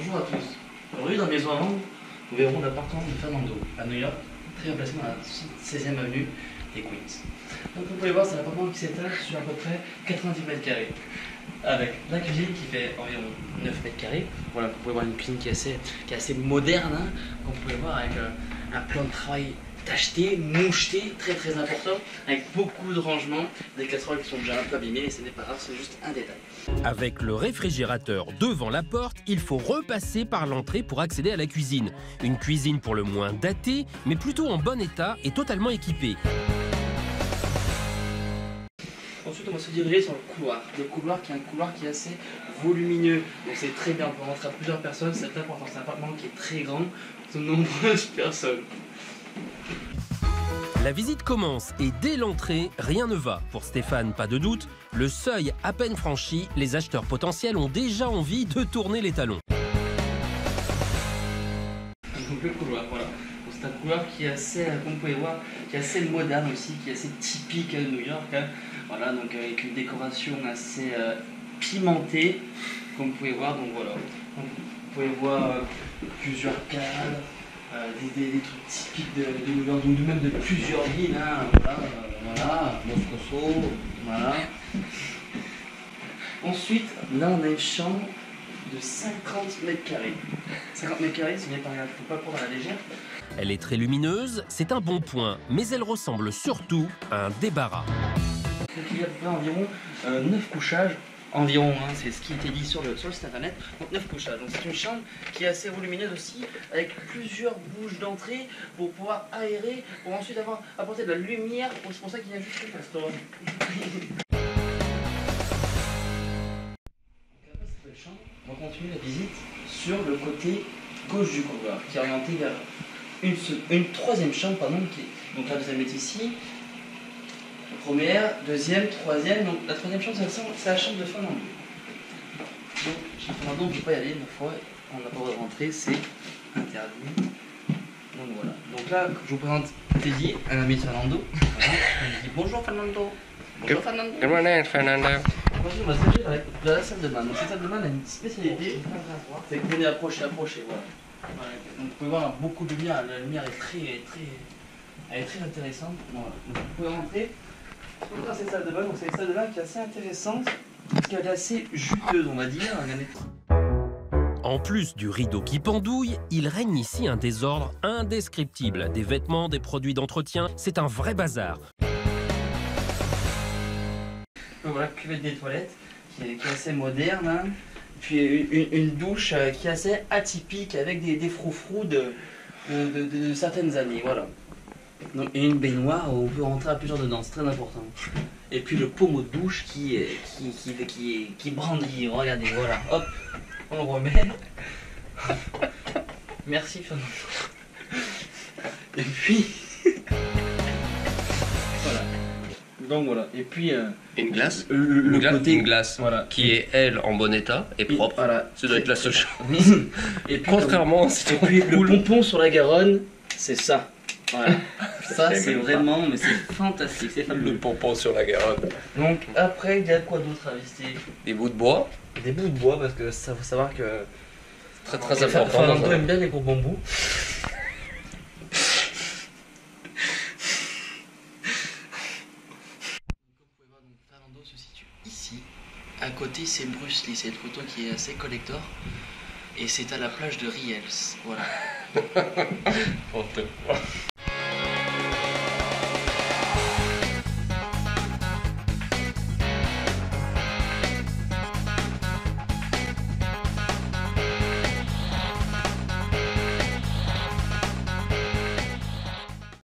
Bonjour à tous. Aujourd'hui dans Maison à vendre, nous verrons l'appartement de Fernando à New York, très bien placé dans la 16e avenue des Queens. Donc vous pouvez voir, c'est un appartement qui s'étale sur à peu près 90 mètres carrés, avec la cuisine qui fait environ 9 mètres carrés. Voilà, vous pouvez voir une cuisine qui est assez moderne, hein, comme vous pouvez voir, avec un plan de travail tacheté, moucheté, très important, avec beaucoup de rangements, des casseroles qui sont déjà un peu abîmées, et ce n'est pas grave, c'est juste un détail. Avec le réfrigérateur devant la porte, il faut repasser par l'entrée pour accéder à la cuisine. Une cuisine pour le moins datée, mais plutôt en bon état et totalement équipée. Ensuite, on va se diriger sur le couloir. Le couloir qui est un couloir qui est assez volumineux. Donc c'est très bien pour rentrer à plusieurs personnes, c'est important. C'est un appartement qui est très grand, de nombreuses personnes. La visite commence et dès l'entrée, rien ne va. Pour Stéphane, pas de doute, le seuil à peine franchi, les acheteurs potentiels ont déjà envie de tourner les talons. Donc le couloir, voilà. C'est un couloir qui est assez, comme vous pouvez voir, qui est assez moderne aussi, qui est assez typique de New York. Hein. Voilà, donc avec une décoration assez pimentée, comme vous pouvez voir. Donc voilà, donc, vous pouvez voir plusieurs cadres. Des trucs typiques de New York, ou même de plusieurs villes, hein, voilà, Moscoso, voilà. Ensuite, là on a une chambre de 50 mètres carrés. 50 mètres carrés, ce n'est pas rien, il ne faut pas prendre à la légère. Elle est très lumineuse, c'est un bon point, mais elle ressemble surtout à un débarras. Donc il y a à peu près environ 9 couchages. Environ, hein, c'est ce qui était dit sur le site internet, donc 9 couchages. Donc c'est une chambre qui est assez volumineuse aussi, avec plusieurs bouches d'entrée pour pouvoir aérer, pour ensuite apporter de la lumière. C'est pour ça qu'il y a juste une restaurant. On va continuer la visite sur le côté gauche du couloir, qui est orienté vers une troisième chambre, pardon, donc la deuxième est ici. Première, deuxième, troisième, donc la troisième chambre c'est la chambre de Fernando. Donc chez Fernando on ne peut pas y aller une fois, on n'a pas le droit de rentrer, c'est interdit. Donc voilà. Donc là je vous présente Teddy, un ami de Fernando. Voilà. Je dis bonjour Fernando. Bonjour Fernando. Good morning, Fernando. Ensuite on va se diriger dans la salle de bain. Donc cette salle de bain a une spécialité, c'est que vous venez approcher, voilà. Voilà. Donc vous pouvez voir beaucoup de lumière, la lumière est très intéressante. Voilà. Donc vous pouvez rentrer. Dans cette salle de bain, donc c'est une salle de bain qui est assez intéressante, parce qu'elle est assez juteuse, on va dire. En plus du rideau qui pendouille, il règne ici un désordre indescriptible. Des vêtements, des produits d'entretien, c'est un vrai bazar. Voilà, cuvette des toilettes, qui est assez moderne. Hein. Puis une douche qui est assez atypique, avec des froufrous de certaines années, voilà. Donc, et une baignoire où on peut rentrer à plusieurs dedans, c'est très important. Et puis le pommeau de douche qui brandit, regardez, voilà, hop, on le remet. Merci Fernando. Et puis, voilà. Donc voilà, et puis une glace, une glace voilà, qui est elle en bon état et propre. Voilà. Ça doit être la seule chose. Et puis, contrairement, et puis le pompon sur la Garonne, c'est ça. Voilà. Ça c'est vraiment, mais c'est fantastique, c'est fabuleux. Le pompon sur la Garonne. Donc après, il y a quoi d'autre à visiter? Des bouts de bois. Des bouts de bois, parce que ça faut savoir que Très important. Fernando aime bien les gros bambous. Fernando se situe ici. À côté, c'est Bruce Lee, c'est une photo qui est assez collector. Et c'est à la plage de Riels. Voilà.